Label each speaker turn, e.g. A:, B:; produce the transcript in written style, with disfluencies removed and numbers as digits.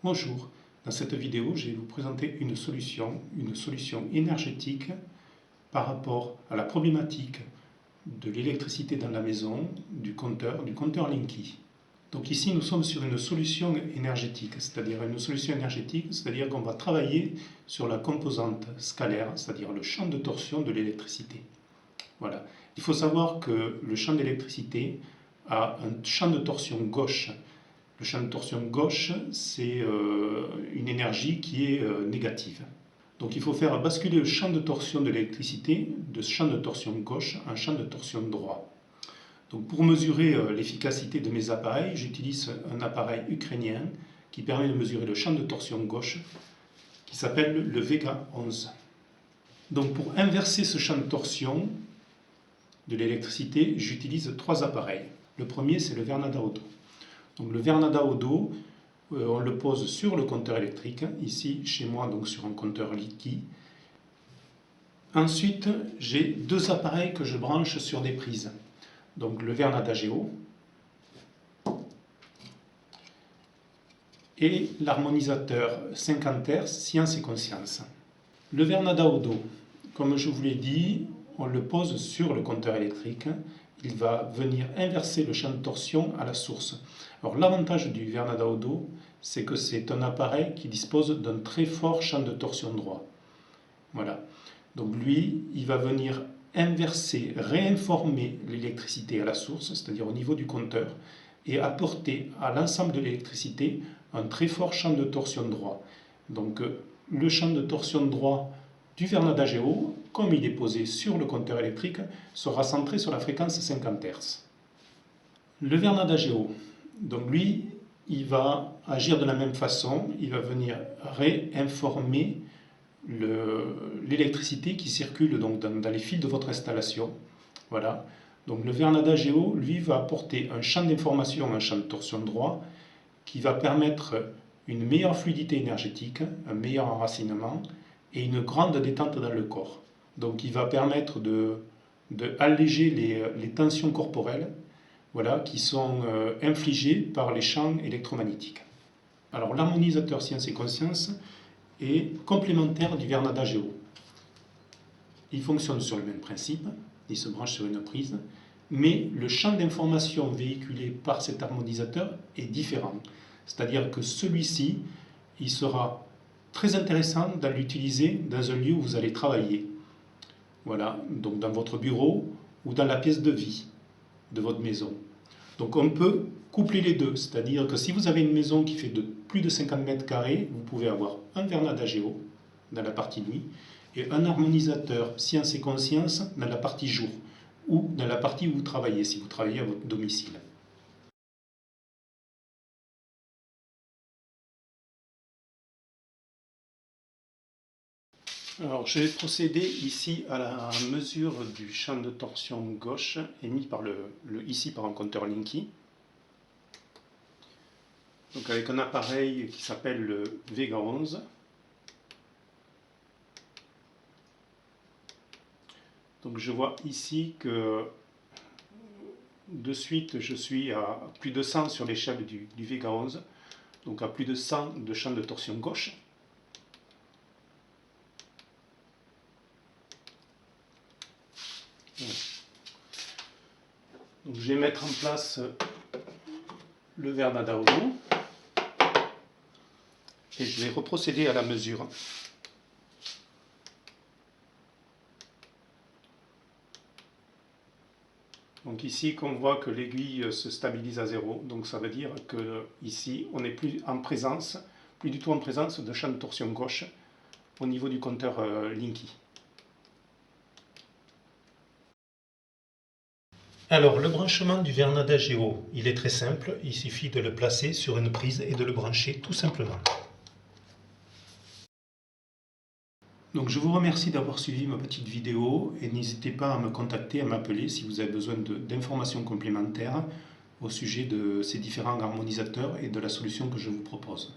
A: Bonjour, dans cette vidéo, je vais vous présenter une solution énergétique par rapport à la problématique de l'électricité dans la maison, du compteur Linky. Donc ici, nous sommes sur une solution énergétique, c'est-à-dire qu'on va travailler sur la composante scalaire, c'est-à-dire le champ de torsion de l'électricité. Voilà. Il faut savoir que le champ d'électricité a un champ de torsion gauche. Le champ de torsion gauche, c'est une énergie qui est négative. Donc il faut faire basculer le champ de torsion de l'électricité de champ de torsion gauche en champ de torsion droit. Donc pour mesurer l'efficacité de mes appareils, j'utilise un appareil ukrainien qui permet de mesurer le champ de torsion gauche qui s'appelle le Vega 11. Donc pour inverser ce champ de torsion de l'électricité, j'utilise trois appareils. Le premier, c'est le Vernada Odo. Donc le Vernada Odo, on le pose sur le compteur électrique, ici chez moi donc sur un compteur Linky. Ensuite, j'ai deux appareils que je branche sur des prises. Donc le Vernada Geo et l'harmonisateur 50 Hz Science et Conscience. Le Vernada Odo, comme je vous l'ai dit, on le pose sur le compteur électrique. Il va venir inverser le champ de torsion à la source. Alors l'avantage du Vernada Odo, c'est que c'est un appareil qui dispose d'un très fort champ de torsion droit. Voilà. Donc lui, il va venir inverser, réinformer l'électricité à la source, c'est-à-dire au niveau du compteur, et apporter à l'ensemble de l'électricité un très fort champ de torsion droit. Donc le champ de torsion droit du Vernada Geo, comme il est posé sur le compteur électrique, sera centré sur la fréquence 50 Hz. Le Vernada Geo, donc lui, il va agir de la même façon, il va venir réinformer l'électricité qui circule donc dans les fils de votre installation. Voilà. Donc le Vernada Geo, lui, va apporter un champ d'information, un champ de torsion droit, qui va permettre une meilleure fluidité énergétique, un meilleur enracinement et une grande détente dans le corps. Donc il va permettre d'alléger les tensions corporelles, voilà, qui sont infligées par les champs électromagnétiques. Alors l'harmonisateur Science et Conscience est complémentaire du Vernada Geo. Il fonctionne sur le même principe, il se branche sur une prise, mais le champ d'information véhiculé par cet harmonisateur est différent. C'est-à-dire que celui-ci, il sera très intéressant de l'utiliser dans un lieu où vous allez travailler. Voilà, donc dans votre bureau ou dans la pièce de vie de votre maison. Donc on peut coupler les deux, c'est-à-dire que si vous avez une maison qui fait plus de 50 mètres carrés, vous pouvez avoir un Vernada Geo dans la partie nuit et un harmonisateur Science et Conscience dans la partie jour ou dans la partie où vous travaillez, si vous travaillez à votre domicile. Alors, je vais procéder ici à la mesure du champ de torsion gauche émis ici par un compteur Linky. Donc avec un appareil qui s'appelle le Vega 11. Donc je vois ici que de suite je suis à plus de 100 sur l'échelle du Vega 11, donc à plus de 100 de champ de torsion gauche. Donc je vais mettre en place le Vernada Odo et je vais reprocéder à la mesure. Donc ici, on voit que l'aiguille se stabilise à 0, donc ça veut dire que ici, on n'est plus du tout en présence de champ de torsion gauche au niveau du compteur Linky. Alors, le branchement du Vernada Geo, il est très simple, il suffit de le placer sur une prise et de le brancher tout simplement. Donc je vous remercie d'avoir suivi ma petite vidéo et n'hésitez pas à me contacter, à m'appeler si vous avez besoin d'informations complémentaires au sujet de ces différents harmonisateurs et de la solution que je vous propose.